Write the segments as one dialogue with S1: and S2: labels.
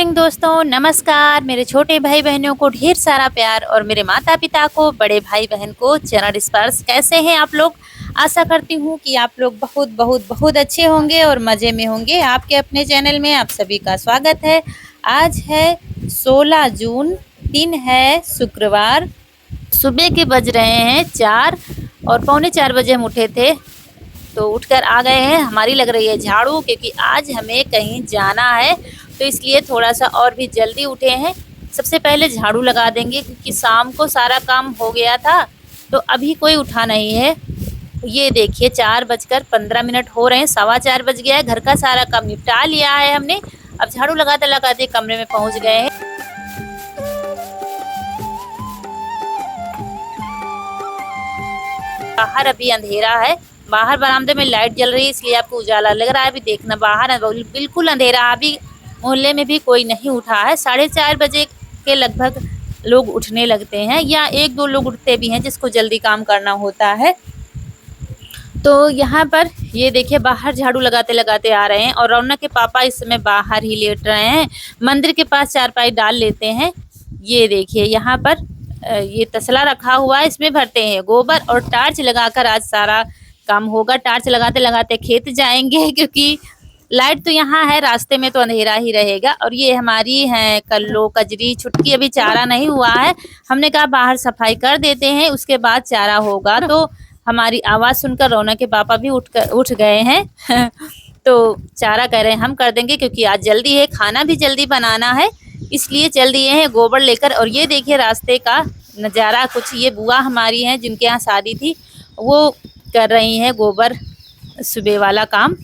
S1: Morning दोस्तों, नमस्कार। मेरे छोटे भाई बहनों को ढेर सारा प्यार और मेरे माता पिता को, बड़े भाई बहन को चरण स्पर्श। कैसे हैं आप लोग? आशा करती हूँ कि आप लोग बहुत बहुत बहुत अच्छे होंगे और मज़े में होंगे। आपके अपने चैनल में आप सभी का स्वागत है। आज है 16 जून, दिन है शुक्रवार। सुबह के बज रहे हैं 4 और पौने 4 बजे हम उठे थे, तो उठकर आ गए हैं। हमारी लग रही है झाड़ू, क्योंकि आज हमें कहीं जाना है, तो इसलिए थोड़ा सा और भी जल्दी उठे हैं। सबसे पहले झाड़ू लगा देंगे, क्योंकि शाम को सारा काम हो गया था, तो अभी कोई उठा नहीं है। ये देखिए 4:15 हो रहे हैं, 4:15 बज गया है। घर का सारा काम निपटा लिया है हमने। अब झाड़ू लगाते लगाते कमरे में पहुंच गए हैं। बाहर अभी अंधेरा है, बाहर बरामदे में लाइट जल रही है, इसलिए आपको उजाला लग रहा है। अभी देखना, बाहर बिल्कुल अंधेरा। अभी मोहल्ले में भी कोई नहीं उठा है। 4:30 बजे के लगभग लोग उठने लगते हैं, या एक दो लोग उठते भी हैं जिसको जल्दी काम करना होता है। तो यहाँ पर ये देखिए, बाहर झाड़ू लगाते लगाते आ रहे हैं, और रौनक के पापा इस समय बाहर ही लेट रहे हैं। मंदिर के पास चारपाई डाल लेते हैं। ये देखिए यहाँ पर ये तसला रखा हुआ है, इसमें भरते हैं गोबर, और टार्च लगाकर आज सारा काम होगा। टार्च लगाते लगाते खेत जाएंगे, क्योंकि लाइट तो यहाँ है, रास्ते में तो अंधेरा ही रहेगा। और ये हमारी है कल्लो, कजरी, छुटकी। अभी चारा नहीं हुआ है, हमने कहा बाहर सफाई कर देते हैं, उसके बाद चारा होगा। तो हमारी आवाज़ सुनकर रौनक के पापा भी उठ गए हैं। तो चारा कह रहे हैं हम कर देंगे, क्योंकि आज जल्दी है, खाना भी जल्दी बनाना है, इसलिए चल दिए हैं गोबर लेकर। और ये देखिए रास्ते का नज़ारा कुछ। ये बुआ हमारी हैं जिनके यहाँ शादी थी, वो कर रही हैं गोबर सुबह वाला काम।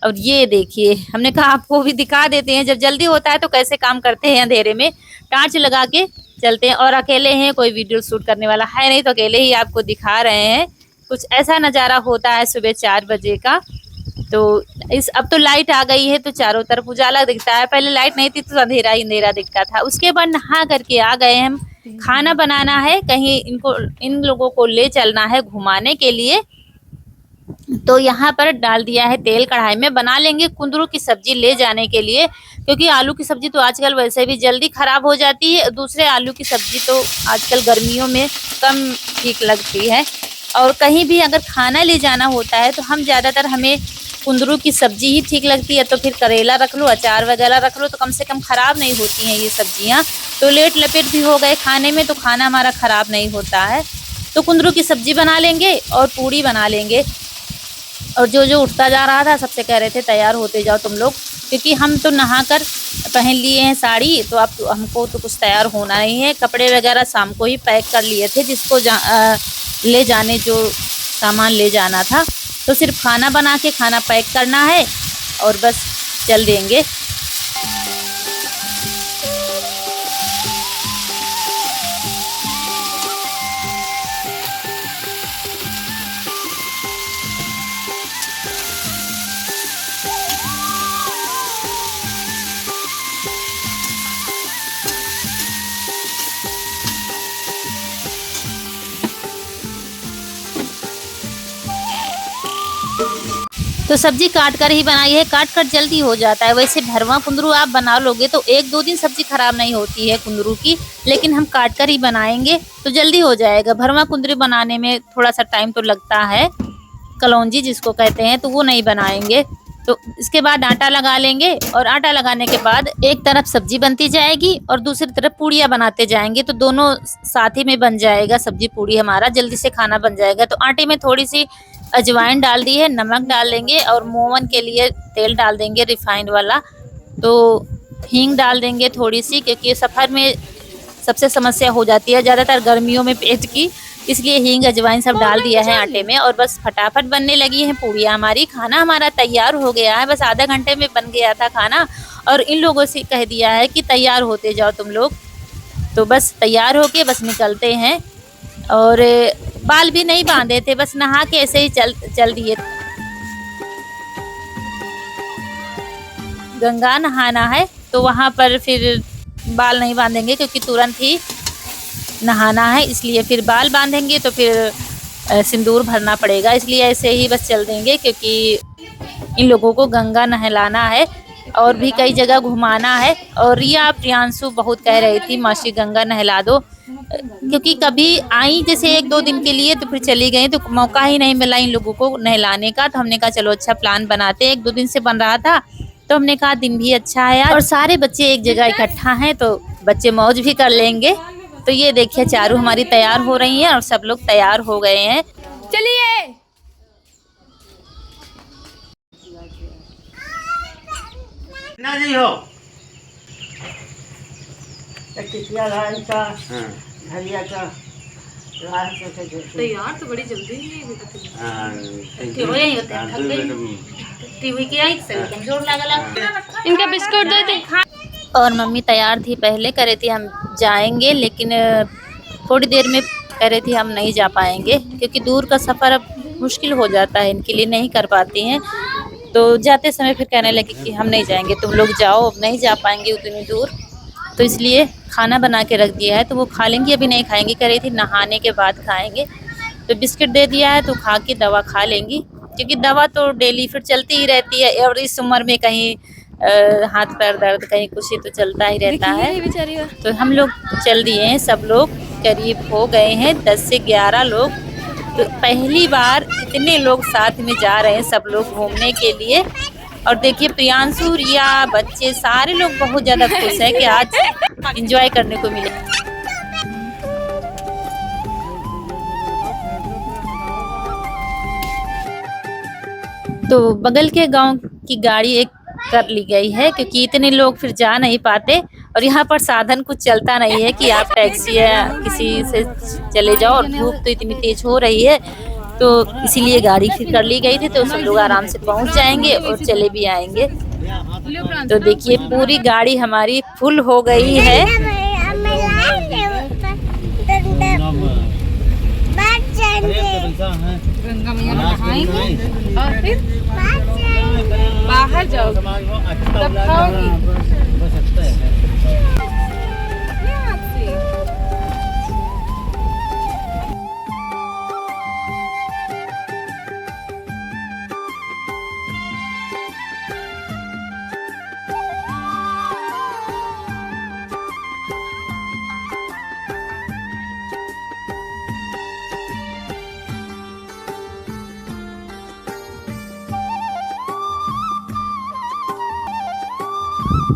S1: और ये देखिए, हमने कहा आपको भी दिखा देते हैं, जब जल्दी होता है तो कैसे काम करते हैं अंधेरे में। टार्च लगा के चलते हैं, और अकेले हैं, कोई वीडियो शूट करने वाला है नहीं, तो अकेले ही आपको दिखा रहे हैं। कुछ ऐसा नज़ारा होता है सुबह 4 बजे का। तो अब तो लाइट आ गई है, तो चारों तरफ उजाला दिखता है। पहले लाइट नहीं थी तो अंधेरा ही अंधेरा दिखता था। उसके बाद नहा करके आ गए हम। खाना बनाना है, कहीं इन लोगों को ले चलना है घुमाने के लिए। तो यहाँ पर डाल दिया है तेल कढ़ाई में। बना लेंगे कुंदरू की सब्जी ले जाने के लिए, क्योंकि आलू की सब्जी तो आजकल वैसे भी जल्दी खराब हो जाती है। दूसरे आलू की सब्जी तो आजकल गर्मियों में कम ठीक लगती है। और कहीं भी अगर खाना ले जाना होता है तो हमें कुंदरू की सब्जी ही ठीक लगती है। तो फिर करेला रख लो, अचार वगैरह रख लो, तो कम से कम ख़राब नहीं होती हैं ये सब्जियां। तो लेट लपेट भी हो गए खाने में, तो खाना हमारा ख़राब नहीं होता है। तो कुंदरू की सब्जी बना लेंगे और पूड़ी बना लेंगे। और जो उठता जा रहा था सबसे कह रहे थे तैयार होते जाओ तुम लोग, क्योंकि हम तो नहा कर पहन लिए हैं साड़ी, तो अब हमको तो कुछ तैयार होना नहीं है। कपड़े वगैरह शाम को ही पैक कर लिए थे, जिसको ले जाने जो सामान ले जाना था। तो सिर्फ खाना बना के खाना पैक करना है और बस चल देंगे। तो सब्जी काट कर ही बनाई है, काट कर जल्दी हो जाता है। वैसे भरवा कुंदरू आप बना लोगे तो 1-2 दिन सब्जी खराब नहीं होती है कुंदरू की, लेकिन हम काट कर ही बनाएंगे तो जल्दी हो जाएगा। भरवा कुंदरू बनाने में थोड़ा सा टाइम तो लगता है, कलौंजी जिसको कहते हैं, तो वो नहीं बनाएंगे। तो इसके बाद आटा लगा लेंगे, और आटा लगाने के बाद एक तरफ सब्जी बनती जाएगी और दूसरी तरफ पूड़ियाँ बनाते जाएंगे, तो दोनों साथ ही में बन जाएगा। सब्जी पूड़ी हमारा जल्दी से खाना बन जाएगा। तो आटे में थोड़ी सी अजवाइन डाल दी है, नमक डाल देंगे, और मोवन के लिए तेल डाल देंगे रिफाइंड वाला। तो हींग डाल देंगे थोड़ी सी, क्योंकि सफ़र में सबसे समस्या हो जाती है ज़्यादातर गर्मियों में पेट की, इसलिए हींग अजवाइन सब डाल दिया है आटे में। और बस फटाफट बनने लगी हैं पूड़ियाँ हमारी। खाना हमारा तैयार हो गया है, बस आधा घंटे में बन गया था खाना। और इन लोगों से कह दिया है कि तैयार होते जाओ तुम लोग। तो बस तैयार होके बस निकलते हैं। और बाल भी नहीं बांधे थे, बस नहा के ऐसे ही चल दिए। गंगा नहाना है, तो वहाँ पर फिर बाल नहीं बांधेंगे, क्योंकि तुरंत ही नहाना है, इसलिए फिर बाल बांधेंगे तो फिर सिंदूर भरना पड़ेगा, इसलिए ऐसे ही बस चल देंगे, क्योंकि इन लोगों को गंगा नहलाना है। और भी कई जगह घुमाना है। और रिया प्रियांशु बहुत कह रही थी मासी गंगा नहला दो, क्योंकि कभी आई जैसे 1-2 दिन के लिए तो फिर चली गई, तो मौका ही नहीं मिला इन लोगों को नहलाने का। तो हमने कहा चलो अच्छा प्लान बनाते हैं, 1-2 दिन से बन रहा था, तो हमने कहा दिन भी अच्छा है यार और सारे बच्चे एक जगह इकट्ठा हैं तो बच्चे मौज भी कर लेंगे। तो ये देखिए चारू हमारी तैयार हो रही हैं और सब लोग तैयार हो गए हैं। चलिए
S2: ना जी हो
S1: तो यार तो बड़ी जल्दी कमजोर लगला
S3: इनका बिस्कुट दे दे।
S1: और मम्मी तैयार थी, पहले कह रही थी हम जाएंगे, लेकिन थोड़ी देर में कह रही थी हम नहीं जा पाएंगे, क्योंकि दूर का सफ़र अब मुश्किल हो जाता है इनके लिए, नहीं कर पाती हैं। तो जाते समय फिर कहने लगी कि हम नहीं जाएंगे, तुम लोग जाओ, अब नहीं जा पाएंगे उतनी दूर। तो इसलिए खाना बना के रख दिया है, तो वो खा लेंगी, अभी नहीं खाएंगी, कह रही थी नहाने के बाद खाएंगे। तो बिस्किट दे दिया है तो खा के दवा खा लेंगी, क्योंकि दवा तो डेली फिर चलती ही रहती है और इस उम्र में कहीं हाथ पैर दर्द कहीं कुछ ही तो चलता ही रहता है। तो हम लोग चल दिए हैं, सब लोग करीब हो गए हैं 10 से 11 लोग। तो पहली बार इतने लोग साथ में जा रहे हैं सब लोग घूमने के लिए। और देखिए प्रियांशु, रिया, बच्चे सारे लोग बहुत ज़्यादा खुश हैं कि आज एंजॉय करने को मिले। तो बगल के गांव की गाड़ी एक कर ली गई है, क्योंकि इतने लोग फिर जा नहीं पाते और यहाँ पर साधन कुछ चलता नहीं है कि आप टैक्सी या किसी से चले जाओ, और धूप तो इतनी तेज हो रही है, तो इसीलिए गाड़ी फिर कर ली गई थी। तो सब लोग आराम से पहुँच जाएंगे और चले भी आएंगे। तो देखिए पूरी गाड़ी हमारी फुल हो गई है।
S3: गंगा मैया में नहाएंगे और फिर बाहर जाओ तब खाओगी।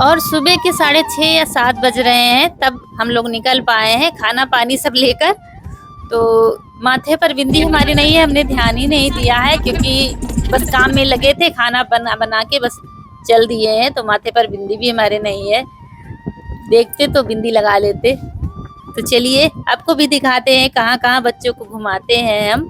S1: और सुबह के 6:30 या 7 बज रहे हैं, तब हम लोग निकल पाए हैं खाना पानी सब लेकर। तो माथे पर बिंदी हमारी नहीं है, हमने ध्यान ही नहीं दिया है, क्योंकि बस काम में लगे थे, खाना बना के बस चल दिए हैं। तो माथे पर बिंदी भी हमारे नहीं है, देखते तो बिंदी लगा लेते। तो चलिए आपको भी दिखाते हैं कहाँ कहाँ बच्चों को घुमाते हैं हम।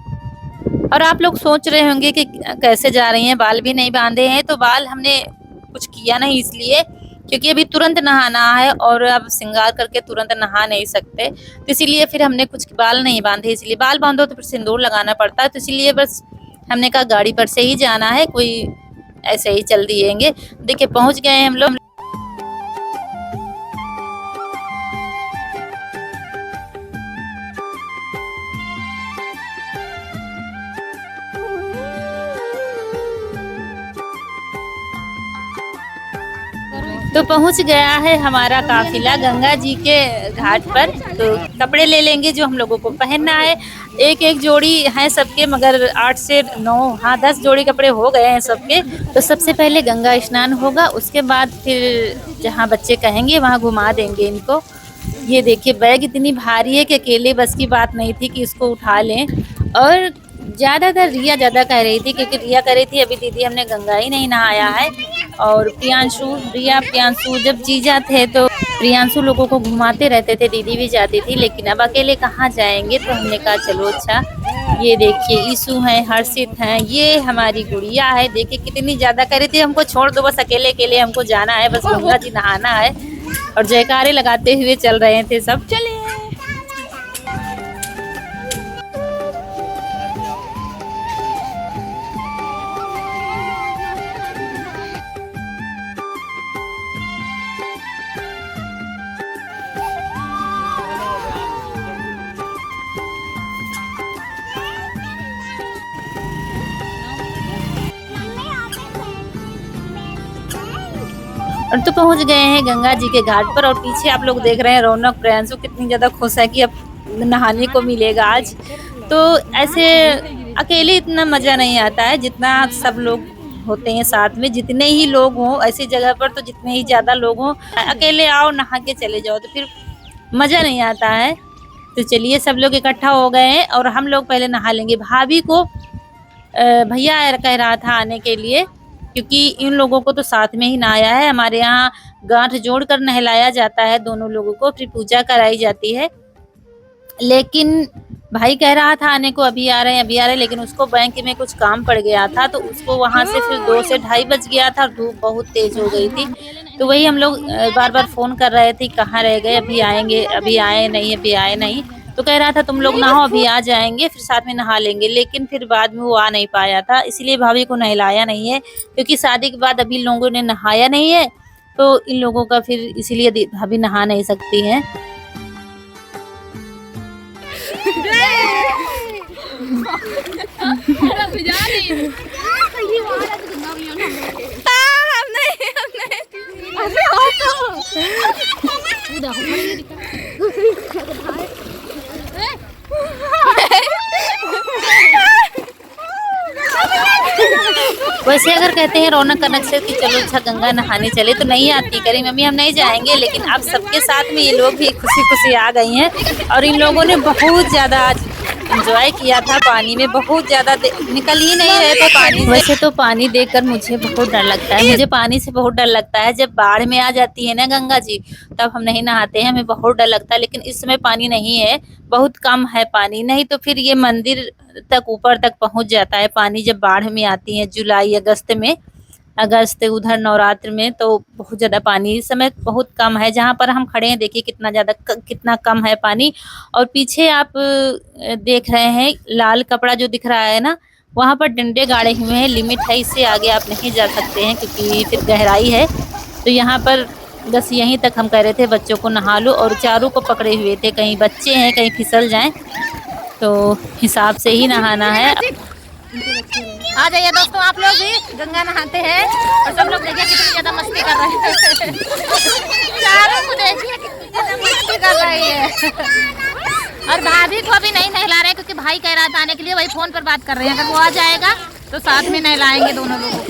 S1: और आप लोग सोच रहे होंगे कि कैसे जा रही हैं, बाल भी नहीं बांधे हैं। तो बाल हमने कुछ किया नहीं, इसलिए क्योंकि अभी तुरंत नहाना है और अब श्रृंगार करके तुरंत नहा नहीं सकते, तो इसीलिए फिर हमने कुछ बाल नहीं बांधे। इसलिए बाल बांधो तो फिर सिंदूर लगाना पड़ता है, तो इसीलिए बस हमने कहा गाड़ी पर से ही जाना है, कोई ऐसे ही चल दिएंगे। देखिए पहुंच गए हम लोग। तो पहुंच गया है हमारा काफिला गंगा जी के घाट पर। तो कपड़े ले लेंगे जो हम लोगों को पहनना है। एक एक जोड़ी है सबके, मगर 8 से 9 हाँ 10 जोड़ी कपड़े हो गए हैं सबके। तो सबसे पहले गंगा स्नान होगा, उसके बाद फिर जहाँ बच्चे कहेंगे वहाँ घुमा देंगे इनको। ये देखिए बैग इतनी भारी है कि अकेले बस की बात नहीं थी कि इसको उठा लें। और ज़्यादातर रिया ज़्यादा कह रही थी, क्योंकि रिया कह रही थी अभी दीदी हमने गंगा ही नहीं नहाया है। और प्रियांशु जब जीजा थे तो प्रियांशु लोगों को घुमाते रहते थे, दीदी भी जाती थी, लेकिन अब अकेले कहाँ जाएंगे। तो हमने कहा चलो अच्छा। ये देखिए ईशु हैं, हर्षित हैं, ये हमारी गुड़िया है। देखिए कितनी ज़्यादा कह रही थी हमको छोड़ दो, बस अकेले अकेले हमको जाना है, बस गंगा जी नहाना है। और जयकारे लगाते हुए चल रहे थे सब। चलिए और तो पहुंच गए हैं गंगा जी के घाट पर। और पीछे आप लोग देख रहे हैं रौनक प्रियांशु कितनी ज्यादा खुश है कि अब नहाने को मिलेगा आज। तो ऐसे अकेले इतना मजा नहीं आता है जितना सब लोग होते हैं साथ में। जितने ही लोग हों ऐसी जगह पर, तो जितने ही ज्यादा लोग हों, अकेले आओ नहा के चले जाओ तो फिर मजा नहीं आता है। तो चलिए सब लोग इकट्ठा हो गए हैं और हम लोग पहले नहा लेंगे। भाभी को भैया कह रहा था आने के लिए, क्योंकि इन लोगों को तो साथ में ही नहाया है। हमारे यहाँ गांठ जोड़कर नहलाया जाता है दोनों लोगों को, फिर पूजा कराई जाती है। लेकिन भाई कह रहा था आने को, अभी आ रहे हैं अभी आ रहे हैं, लेकिन उसको बैंक में कुछ काम पड़ गया था तो उसको वहां से फिर 2 से 2:30 बज गया था। धूप बहुत तेज हो गई थी, तो वही हम लोग बार बार फोन कर रहे थे कहाँ रह गए, अभी आएंगे, अभी आए नहीं, अभी आए नहीं। तो कह रहा था तुम लोग नहाओ, अभी आ जाएंगे, फिर साथ में नहा लेंगे। लेकिन फिर बाद में वो आ नहीं पाया था, इसलिए भाभी को नहलाया नहीं है, क्योंकि शादी के बाद अभी लोगों ने नहाया नहीं है तो इन लोगों का फिर इसीलिए भाभी नहा नहीं सकती है। वैसे अगर कहते हैं रौनक कनक से कि चलो अच्छा गंगा नहाने चले तो नहीं आती, करी मम्मी हम नहीं जाएंगे। लेकिन अब सबके साथ में ये लोग भी खुशी खुशी आ गई हैं और इन लोगों ने बहुत ज्यादा आज एंजॉय किया था। पानी में बहुत ज्यादा निकल ही नहीं रहे थे पानी से। वैसे तो पानी देखकर मुझे बहुत डर लगता है, मुझे पानी से बहुत डर लगता है। जब बाढ़ में आ जाती है ना गंगा जी, तब हम नहीं नहाते हैं, हमें बहुत डर लगता है। लेकिन इस समय पानी नहीं है, बहुत कम है पानी, नहीं तो फिर ये मंदिर तक ऊपर तक पहुंच जाता है पानी जब बाढ़ में आती है जुलाई अगस्त में। अगस्त उधर नवरात्र में तो बहुत ज्यादा पानी, इस समय बहुत कम है। जहाँ पर हम खड़े हैं देखिए कितना ज्यादा कितना कम है पानी। और पीछे आप देख रहे हैं लाल कपड़ा जो दिख रहा है ना, वहाँ पर डंडे गाड़े हुए हैं, लिमिट है, इससे आगे आप नहीं जा सकते हैं क्योंकि फिर गहराई है। तो यहाँ पर बस यहीं तक हम कह रहे थे बच्चों को नहा लो, और चारों को पकड़े हुए थे, कहीं बच्चे हैं कहीं फिसल जाएं, तो हिसाब से ही नहाना है। आ जाइए दोस्तों आप लोग भी गंगा नहाते हैं। और सब लोग देखिए कितनी ज्यादा मस्ती कर रहे हैं, चारों को देखिए कितनी ज्यादा मस्ती कर रही है। और भाभी को अभी नहीं नहला रहे क्योंकि भाई कह रहा था आने के लिए, वही फोन पर बात कर रहे हैं। अगर वो आ जाएगा तो साथ में नहलाएंगे दोनों लोगों को।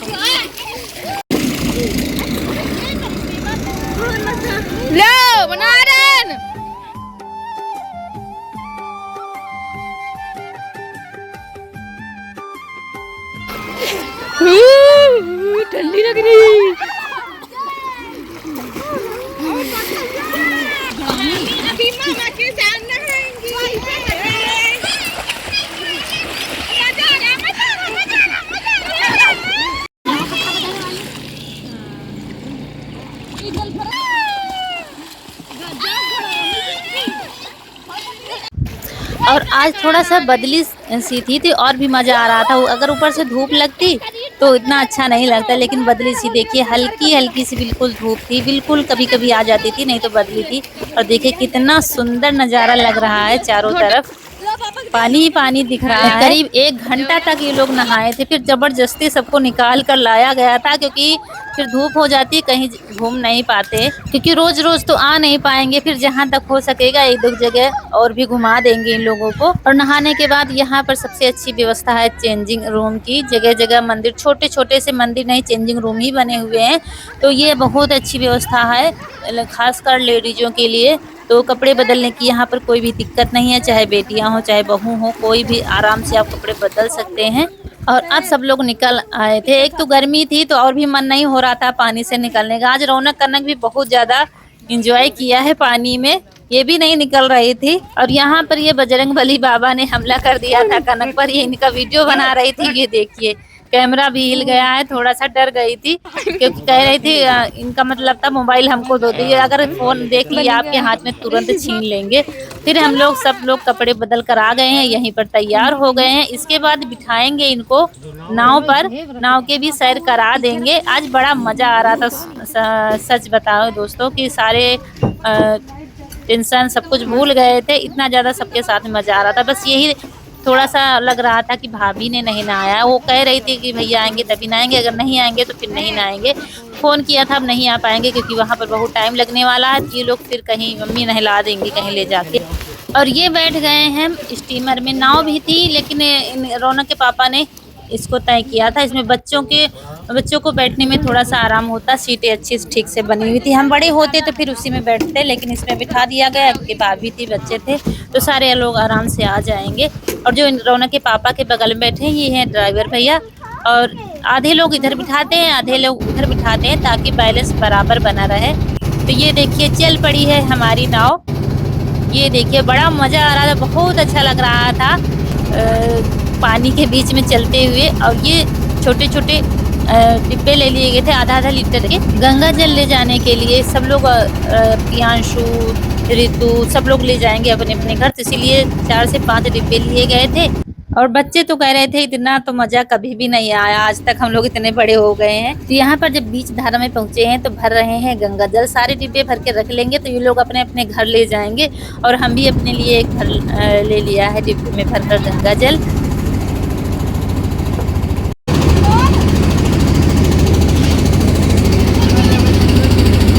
S1: लो बनारन ठंडी लग रही। अभी मामा के साथ नहाएंगी। और आज थोड़ा सा बदली सी थी और भी मजा आ रहा था। अगर ऊपर से धूप लगती तो इतना अच्छा नहीं लगता, लेकिन बदली सी देखिए हल्की हल्की सी बिल्कुल धूप थी, बिल्कुल कभी कभी आ जाती थी, नहीं तो बदली थी। और देखिए कितना सुंदर नज़ारा लग रहा है, चारों तरफ पानी ही पानी दिख रहा है। करीब 1 घंटा तक ये लोग नहाए थे, फिर जबरदस्ती सबको निकाल कर लाया गया था क्योंकि फिर धूप हो जाती, कहीं घूम नहीं पाते, क्योंकि रोज रोज तो आ नहीं पाएंगे। फिर जहाँ तक हो सकेगा 1-2 जगह और भी घुमा देंगे इन लोगों को। और नहाने के बाद यहाँ पर सबसे अच्छी व्यवस्था है चेंजिंग रूम की। जगह जगह मंदिर, छोटे छोटे से मंदिर नहीं, चेंजिंग रूम ही बने हुए हैं, तो ये बहुत अच्छी व्यवस्था है खासकर लेडीजों के लिए। तो कपड़े बदलने की यहाँ पर कोई भी दिक्कत नहीं है, चाहे बेटियां हो चाहे बहू हो, कोई भी आराम से आप कपड़े बदल सकते हैं। और अब सब लोग निकल आए थे। एक तो गर्मी थी तो और भी मन नहीं हो रहा था पानी से निकलने का। आज रौनक कनक भी बहुत ज्यादा एंजॉय किया है पानी में, ये भी नहीं निकल रही थी। और यहाँ पर ये बजरंगबली बाबा ने हमला कर दिया था कनक पर, ये इनका वीडियो बना रही थी। ये देखिए कैमरा भी हिल गया है, थोड़ा सा डर गई थी क्योंकि कह रही थी इनका मतलब था मोबाइल हमको दो दीजिए, अगर फोन देख लिया आपके हाथ में तुरंत छीन लेंगे। फिर हम लोग सब लोग कपड़े बदल कर आ गए हैं, यहीं पर तैयार हो गए हैं। इसके बाद बिठाएंगे इनको नाव पर, नाव के भी सैर करा देंगे। आज बड़ा मजा आ रहा था, सच बताओ दोस्तों कि सारे टेंशन सब कुछ भूल गए थे, इतना ज्यादा सबके साथ में मजा आ रहा था। बस यही थोड़ा सा लग रहा था कि भाभी ने नहीं नहाया। वो कह रही थी कि भैया आएंगे तभी नहाएंगे, अगर नहीं आएंगे तो फिर नहीं नहाएंगे। फ़ोन किया था, अब नहीं आ पाएंगे क्योंकि वहाँ पर बहुत टाइम लगने वाला है। ये लोग फिर कहीं मम्मी नहला देंगी कहीं ले जाके। और ये बैठ गए हैं स्टीमर में। नाव भी थी लेकिन रौनक के पापा ने इसको तय किया था। इसमें बच्चों को बैठने में थोड़ा सा आराम होता, सीटें अच्छी ठीक से बनी हुई थी। हम बड़े होते तो फिर उसी में बैठते, लेकिन इसमें बिठा दिया गया क्योंकि भाभी थी, बच्चे थे, तो सारे लोग आराम से आ जाएंगे। और जो रौनक के पापा के बगल में बैठे हैं ये हैं ड्राइवर भैया। और आधे लोग इधर बिठाते हैं, आधे लोग उधर बिठाते हैं ताकि बैलेंस बराबर बना रहे। तो ये देखिए चल पड़ी है हमारी नाव। ये देखिए बड़ा मज़ा आ रहा था, बहुत अच्छा लग रहा था पानी के बीच में चलते हुए। और ये छोटे छोटे डिब्बे ले लिए गए थे आधा लीटर के गंगा जल ले जाने के लिए। सब लोग प्रियांशु, ऋतु सब लोग ले जाएंगे अपने अपने घर, तो इसीलिए 4 से 5 डिब्बे लिए गए थे। और बच्चे तो कह रहे थे इतना तो मज़ा कभी भी नहीं आया, आज तक हम लोग इतने बड़े हो गए हैं। तो यहाँ पर जब बीच धारा में पहुँचे हैं तो भर रहे हैं गंगा जल। सारे डिब्बे भर के रख लेंगे तो ये लोग अपने अपने घर ले जाएंगे। और हम भी अपने लिए एक घर ले लिया है डिब्बे में भरकर गंगा जल।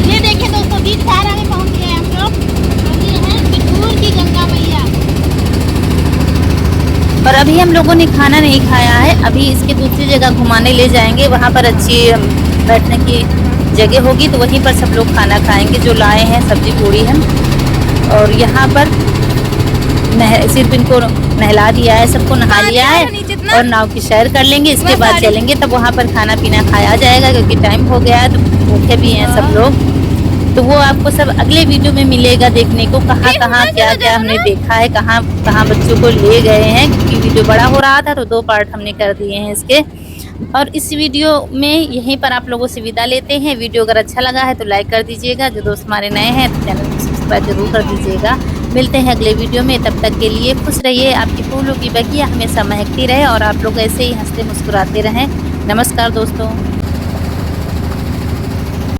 S1: ये देखिए दोस्तों बीच धारा में पहुँच गए हम लोग। ये है बिठूर की गंगा मैया। और अभी हम लोगों ने खाना नहीं खाया है, अभी इसके दूसरी जगह घुमाने ले जाएंगे। वहाँ पर अच्छी बैठने की जगह होगी तो वहीं पर सब लोग खाना खाएंगे जो लाए हैं सब्जी पूड़ी हम। और यहाँ पर सिर्फ इनको नहला दिया है, सबको नहा लिया है और नाव की सैर कर लेंगे। इसके बाद चलेंगे तब वहाँ पर खाना पीना खाया जाएगा क्योंकि टाइम हो गया है, तो भूखे भी हैं सब लोग। तो वो आपको सब अगले वीडियो में मिलेगा देखने को, कहाँ कहाँ क्या क्या हमने देखा है, कहाँ कहाँ बच्चों को ले गए हैं। क्योंकि वीडियो बड़ा हो रहा था तो 2 पार्ट हमने कर दिए हैं इसके। और इस वीडियो में यहीं पर आप लोगों से विदा लेते हैं। वीडियो अगर अच्छा लगा है तो लाइक कर दीजिएगा, जो दोस्त हमारे नए हैं तो चैनल को सब्सक्राइब जरूर कर दीजिएगा। मिलते हैं अगले वीडियो में, तब तक के लिए खुश रहिए। आपकी फूलों की बगिया हमेशा महकती रहे और आप लोग ऐसे ही हंसते मुस्कुराते रहें। नमस्कार दोस्तों।